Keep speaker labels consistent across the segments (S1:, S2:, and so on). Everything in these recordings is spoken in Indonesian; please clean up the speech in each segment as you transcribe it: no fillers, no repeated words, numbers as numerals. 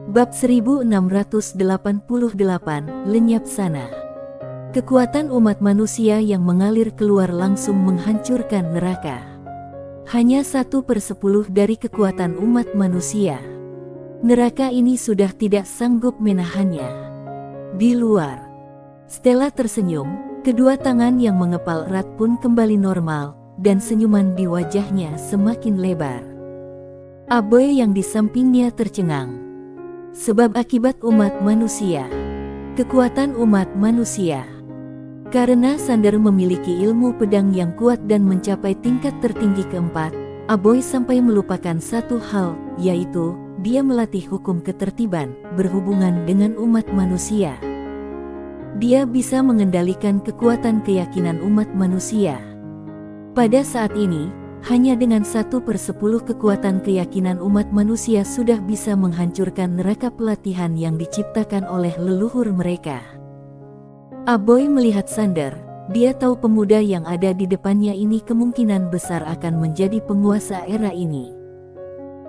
S1: Bab 1688, Lenyap Sana. Kekuatan umat manusia yang mengalir keluar langsung menghancurkan neraka. Hanya 1/10 dari kekuatan umat manusia. Neraka ini sudah tidak sanggup menahannya. Di luar, Stella tersenyum, kedua tangan yang mengepal erat pun kembali normal, dan senyuman di wajahnya semakin lebar. Aboy yang di sampingnya tercengang. Sebab akibat umat manusia. Kekuatan umat manusia. Karena Sander memiliki ilmu pedang yang kuat dan mencapai tingkat tertinggi keempat, Aboy sampai melupakan satu hal, yaitu dia melatih hukum ketertiban berhubungan dengan umat manusia. Dia bisa mengendalikan kekuatan keyakinan umat manusia. Pada saat ini, hanya dengan 1/10 kekuatan keyakinan umat manusia sudah bisa menghancurkan neraka pelatihan yang diciptakan oleh leluhur mereka. Aboy melihat Sander, dia tahu pemuda yang ada di depannya ini kemungkinan besar akan menjadi penguasa era ini.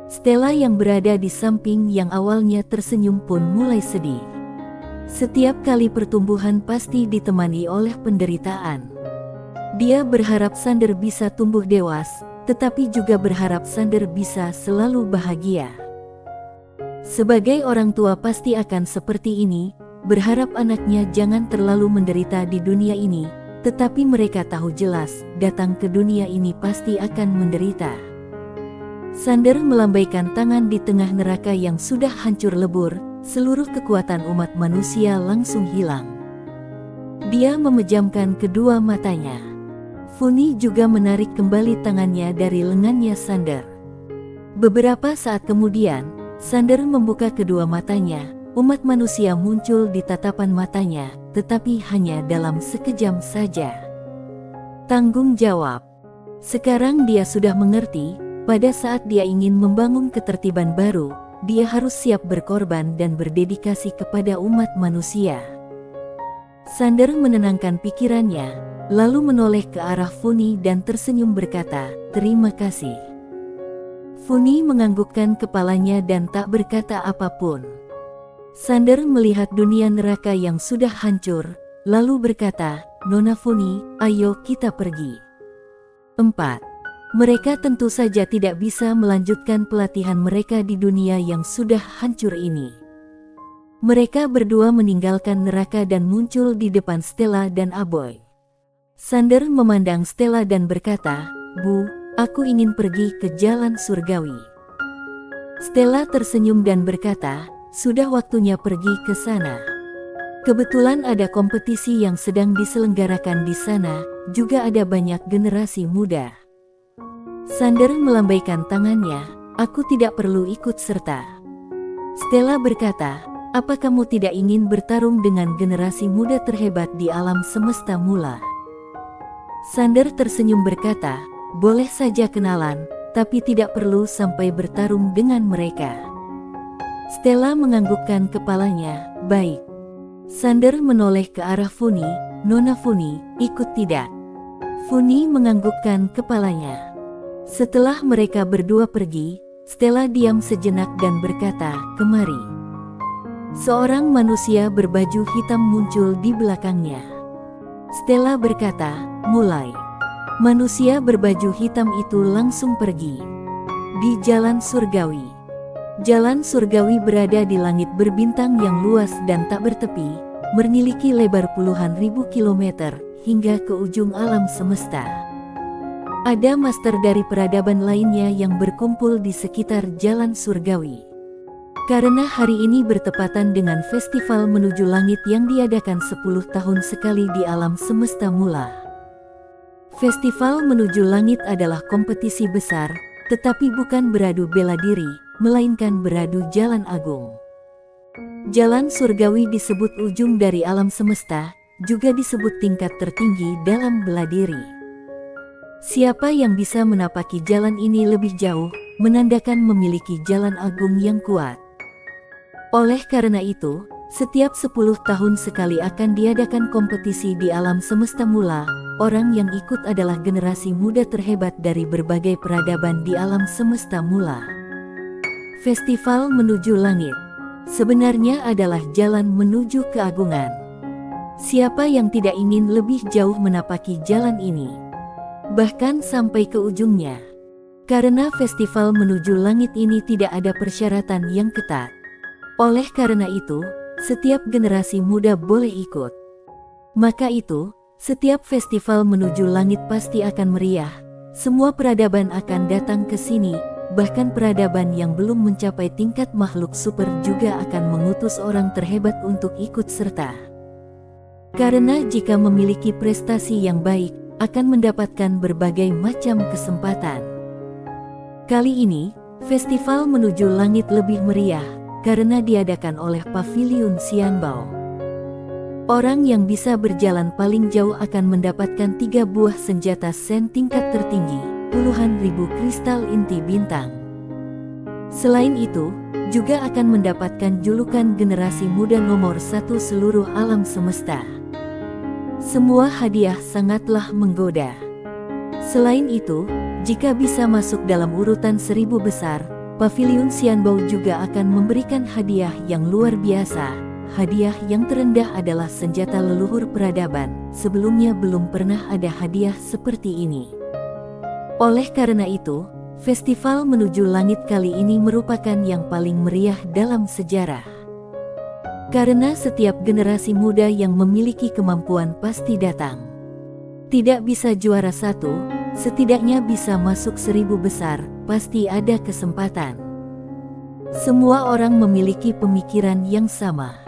S1: Stella yang berada di samping yang awalnya tersenyum pun mulai sedih. Setiap kali pertumbuhan pasti ditemani oleh penderitaan. Dia berharap Sander bisa tumbuh dewasa, tetapi juga berharap Sander bisa selalu bahagia. Sebagai orang tua pasti akan seperti ini, berharap anaknya jangan terlalu menderita di dunia ini, tetapi mereka tahu jelas, datang ke dunia ini pasti akan menderita. Sander melambaikan tangan di tengah neraka yang sudah hancur lebur, seluruh kekuatan umat manusia langsung hilang. Dia memejamkan kedua matanya. Funi juga menarik kembali tangannya dari lengannya Sander. Beberapa saat kemudian, Sander membuka kedua matanya. Umat manusia muncul di tatapan matanya, tetapi hanya dalam sekejam saja. Tanggung jawab. Sekarang dia sudah mengerti, pada saat dia ingin membangun ketertiban baru, dia harus siap berkorban dan berdedikasi kepada umat manusia. Sander menenangkan pikirannya, lalu menoleh ke arah Funi dan tersenyum berkata, "Terima kasih." Funi menganggukkan kepalanya dan tak berkata apapun. Sander melihat dunia neraka yang sudah hancur, lalu berkata, "Nona Funi, ayo kita pergi." 4. Mereka tentu saja tidak bisa melanjutkan pelatihan mereka di dunia yang sudah hancur ini. Mereka berdua meninggalkan neraka dan muncul di depan Stella dan Aboy. Sander memandang Stella dan berkata, "Bu, aku ingin pergi ke jalan surgawi." Stella tersenyum dan berkata, "Sudah waktunya pergi ke sana. Kebetulan ada kompetisi yang sedang diselenggarakan di sana, juga ada banyak generasi muda." Sander melambaikan tangannya, "Aku tidak perlu ikut serta." Stella berkata, "Apa kamu tidak ingin bertarung dengan generasi muda terhebat di alam semesta mula?" Sander tersenyum berkata, "Boleh saja kenalan, tapi tidak perlu sampai bertarung dengan mereka." Stella menganggukkan kepalanya, "Baik." Sander menoleh ke arah Funi, "Nona Funi, ikut tidak?" Funi menganggukkan kepalanya. Setelah mereka berdua pergi, Stella diam sejenak dan berkata, "Kemari." Seorang manusia berbaju hitam muncul di belakangnya. Stella berkata, "Mulai." Manusia berbaju hitam itu langsung pergi. Di jalan surgawi. Jalan surgawi berada di langit berbintang yang luas dan tak bertepi, memiliki lebar puluhan ribu kilometer, hingga ke ujung alam semesta. Ada master dari peradaban lainnya yang berkumpul di sekitar jalan surgawi. Karena hari ini bertepatan dengan festival menuju langit yang diadakan 10 tahun sekali di alam semesta mula. Festival menuju langit adalah kompetisi besar, tetapi bukan beradu bela diri, melainkan beradu jalan agung. Jalan surgawi disebut ujung dari alam semesta, juga disebut tingkat tertinggi dalam bela diri. Siapa yang bisa menapaki jalan ini lebih jauh, menandakan memiliki jalan agung yang kuat. Oleh karena itu, setiap 10 tahun sekali akan diadakan kompetisi di alam semesta mula. Orang yang ikut adalah generasi muda terhebat dari berbagai peradaban di alam semesta mula. Festival menuju langit. sebenarnya adalah jalan menuju keagungan. Siapa yang tidak ingin lebih jauh menapaki jalan ini, bahkan sampai ke ujungnya? Karena festival menuju langit ini tidak ada persyaratan yang ketat. Oleh karena itu, setiap generasi muda boleh ikut. Maka itu, setiap festival menuju langit pasti akan meriah. Semua peradaban akan datang ke sini, bahkan peradaban yang belum mencapai tingkat makhluk super juga akan mengutus orang terhebat untuk ikut serta. Karena jika memiliki prestasi yang baik, akan mendapatkan berbagai macam kesempatan. Kali ini, festival menuju langit lebih meriah, karena diadakan oleh Paviliun Xianbao. Orang yang bisa berjalan paling jauh akan mendapatkan 3 buah senjata Sen tingkat tertinggi, puluhan ribu kristal inti bintang. Selain itu, juga akan mendapatkan julukan generasi muda nomor 1 seluruh alam semesta. Semua hadiah sangatlah menggoda. Selain itu, jika bisa masuk dalam urutan 1000 besar, Paviliun Xianbao juga akan memberikan hadiah yang luar biasa. Hadiah yang terendah adalah senjata leluhur peradaban. Sebelumnya belum pernah ada hadiah seperti ini. Oleh karena itu, festival menuju langit kali ini merupakan yang paling meriah dalam sejarah. Karena setiap generasi muda yang memiliki kemampuan pasti datang. Tidak bisa juara 1, setidaknya bisa masuk 1000 besar, pasti ada kesempatan. Semua orang memiliki pemikiran yang sama.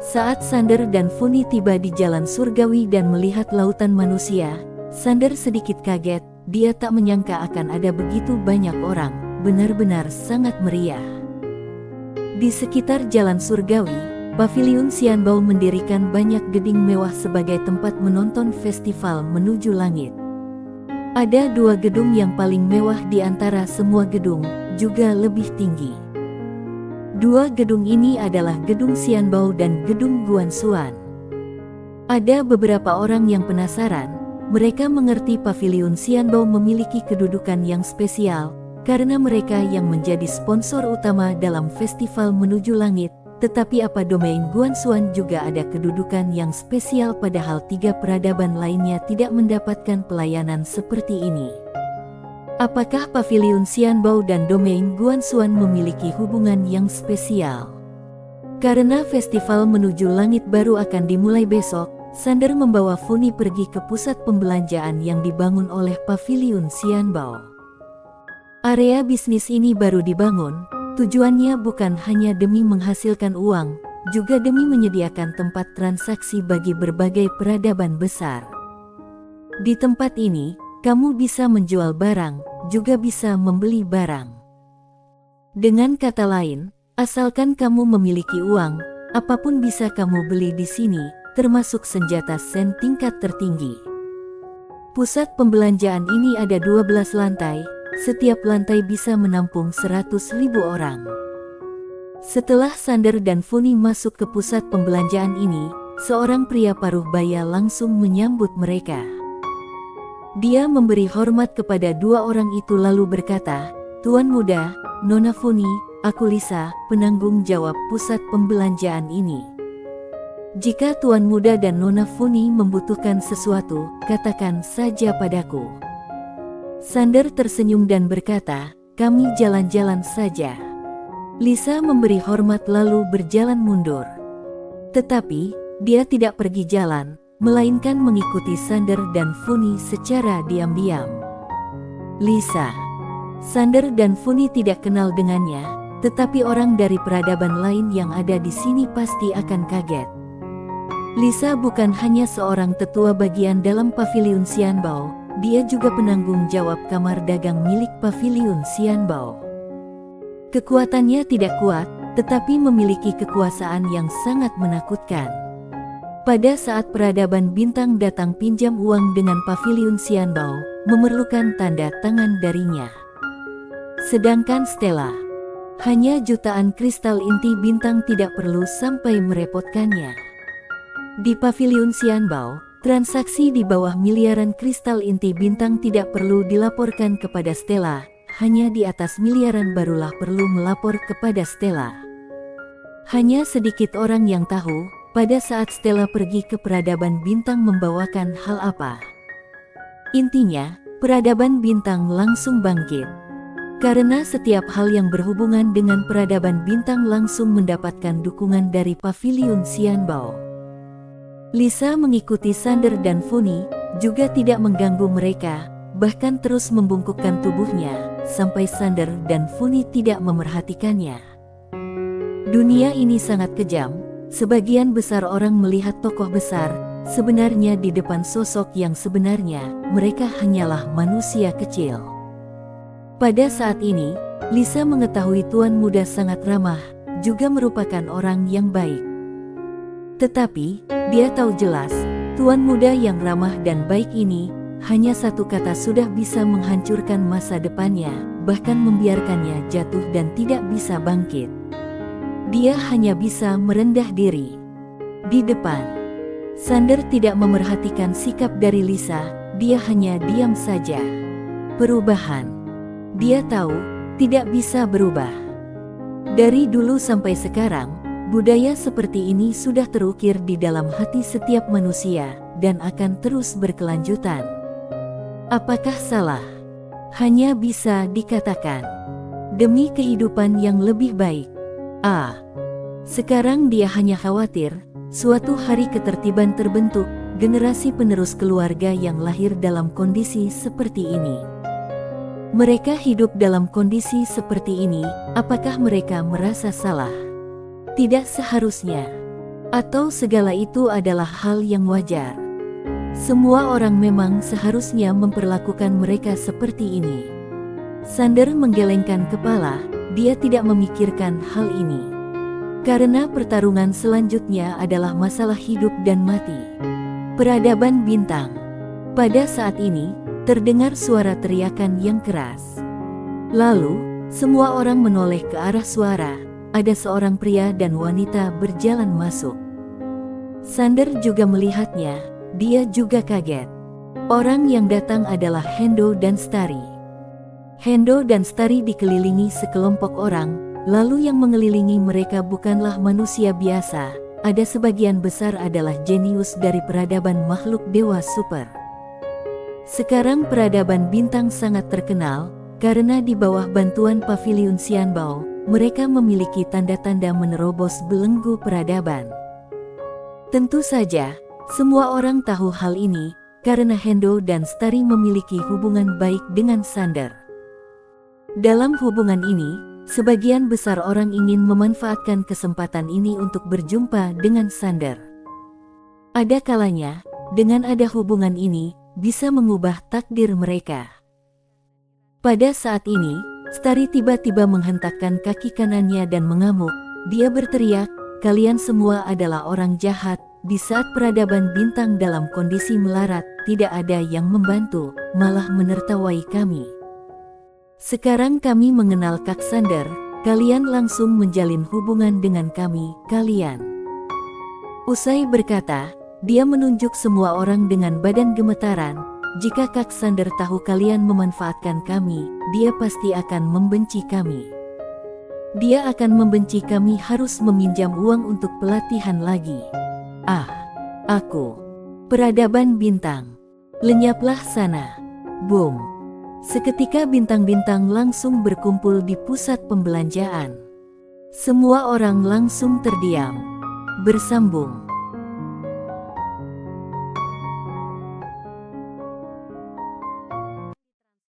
S1: Saat Sander dan Funi tiba di jalan surgawi dan melihat lautan manusia, Sander sedikit kaget. Dia tak menyangka akan ada begitu banyak orang, benar-benar sangat meriah. Di sekitar jalan surgawi, Paviliun Xianbao mendirikan banyak gedung mewah sebagai tempat menonton festival menuju langit. Ada 2 gedung yang paling mewah di antara semua gedung, juga lebih tinggi. 2 gedung ini adalah Gedung Xianbao dan Gedung Guanshuan. Ada beberapa orang yang penasaran. Mereka mengerti Paviliun Xianbao memiliki kedudukan yang spesial, karena mereka yang menjadi sponsor utama dalam festival menuju langit. Tetapi apa domain Guanshuan juga ada kedudukan yang spesial padahal 3 peradaban lainnya tidak mendapatkan pelayanan seperti ini. Apakah Paviliun Xianbao dan domain Guanshuan memiliki hubungan yang spesial? Karena festival menuju langit baru akan dimulai besok, Sander membawa Funi pergi ke pusat pembelanjaan yang dibangun oleh Paviliun Xianbao. Area bisnis ini baru dibangun. Tujuannya bukan hanya demi menghasilkan uang, juga demi menyediakan tempat transaksi bagi berbagai peradaban besar. Di tempat ini, kamu bisa menjual barang, juga bisa membeli barang. Dengan kata lain, asalkan kamu memiliki uang, apapun bisa kamu beli di sini, termasuk senjata Sen tingkat tertinggi. Pusat pembelanjaan ini ada 12 lantai. Setiap lantai bisa menampung 100.000 orang. Setelah Sander dan Funi masuk ke pusat pembelanjaan ini, seorang pria paruh baya langsung menyambut mereka. Dia memberi hormat kepada 2 orang itu lalu berkata, "Tuan muda, Nona Funi, aku Lisa, penanggung jawab pusat pembelanjaan ini. Jika Tuan muda dan Nona Funi membutuhkan sesuatu, katakan saja padaku." Sander tersenyum dan berkata, "Kami jalan-jalan saja." Lisa memberi hormat lalu berjalan mundur. Tetapi, dia tidak pergi jalan, melainkan mengikuti Sander dan Funi secara diam-diam. Lisa, Sander dan Funi tidak kenal dengannya, tetapi orang dari peradaban lain yang ada di sini pasti akan kaget. Lisa bukan hanya seorang tetua bagian dalam Paviliun Xianbao, dia juga penanggung jawab kamar dagang milik Paviliun Xianbao. Kekuatannya tidak kuat, tetapi memiliki kekuasaan yang sangat menakutkan. Pada saat peradaban bintang datang pinjam uang dengan Paviliun Xianbao, memerlukan tanda tangan darinya. Sedangkan Stella, hanya jutaan kristal inti bintang tidak perlu sampai merepotkannya. Di Paviliun Xianbao, transaksi di bawah miliaran kristal inti bintang tidak perlu dilaporkan kepada Stella, hanya di atas miliaran barulah perlu melapor kepada Stella. Hanya sedikit orang yang tahu, pada saat Stella pergi ke peradaban bintang membawakan hal apa. Intinya, peradaban bintang langsung bangkit. Karena setiap hal yang berhubungan dengan peradaban bintang langsung mendapatkan dukungan dari Paviliun Xianbao. Lisa mengikuti Xander dan Funny, juga tidak mengganggu mereka, bahkan terus membungkukkan tubuhnya, sampai Xander dan Funny tidak memerhatikannya. Dunia ini sangat kejam, sebagian besar orang melihat tokoh besar, sebenarnya di depan sosok yang sebenarnya, mereka hanyalah manusia kecil. Pada saat ini, Lisa mengetahui tuan muda sangat ramah, juga merupakan orang yang baik. Tetapi, dia tahu jelas, tuan muda yang ramah dan baik ini, hanya satu kata sudah bisa menghancurkan masa depannya, bahkan membiarkannya jatuh dan tidak bisa bangkit. Dia hanya bisa merendah diri. Di depan, Xander tidak memerhatikan sikap dari Lisa, dia hanya diam saja. Perubahan. Dia tahu, tidak bisa berubah. Dari dulu sampai sekarang, budaya seperti ini sudah terukir di dalam hati setiap manusia, dan akan terus berkelanjutan. Apakah salah? Hanya bisa dikatakan, demi kehidupan yang lebih baik. Sekarang dia hanya khawatir, suatu hari ketertiban terbentuk, generasi penerus keluarga yang lahir dalam kondisi seperti ini. Mereka hidup dalam kondisi seperti ini, apakah mereka merasa salah? Tidak seharusnya. Atau segala itu adalah hal yang wajar. Semua orang memang seharusnya memperlakukan mereka seperti ini. Xander menggelengkan kepala, dia tidak memikirkan hal ini. Karena pertarungan selanjutnya adalah masalah hidup dan mati. Peradaban bintang. Pada saat ini, terdengar suara teriakan yang keras. Lalu, semua orang menoleh ke arah suara. Ada seorang pria dan wanita berjalan masuk. Xander juga melihatnya, dia juga kaget. Orang yang datang adalah Hendo dan Starry. Hendo dan Starry dikelilingi sekelompok orang, lalu yang mengelilingi mereka bukanlah manusia biasa, ada sebagian besar adalah jenius dari peradaban makhluk dewa super. Sekarang peradaban bintang sangat terkenal, karena di bawah bantuan Paviliun Xianbao, mereka memiliki tanda-tanda menerobos belenggu peradaban. Tentu saja, semua orang tahu hal ini, karena Hendo dan Starry memiliki hubungan baik dengan Xander. Dalam hubungan ini, sebagian besar orang ingin memanfaatkan kesempatan ini untuk berjumpa dengan Xander. Ada kalanya, dengan ada hubungan ini, bisa mengubah takdir mereka. Pada saat ini, Starry tiba-tiba menghentakkan kaki kanannya dan mengamuk. Dia berteriak, "Kalian semua adalah orang jahat." Di saat peradaban bintang dalam kondisi melarat, tidak ada yang membantu, malah menertawai kami. Sekarang kami mengenal Kak Xander, kalian langsung menjalin hubungan dengan kami, kalian. Usai berkata, dia menunjuk semua orang dengan badan gemetaran. Jika Kak Xander tahu kalian memanfaatkan kami, dia pasti akan membenci kami. Dia akan membenci kami harus meminjam uang untuk pelatihan lagi. Aku. Peradaban bintang. Lenyaplah sana. Boom. Seketika bintang-bintang langsung berkumpul di pusat pembelanjaan. Semua orang langsung terdiam. Bersambung.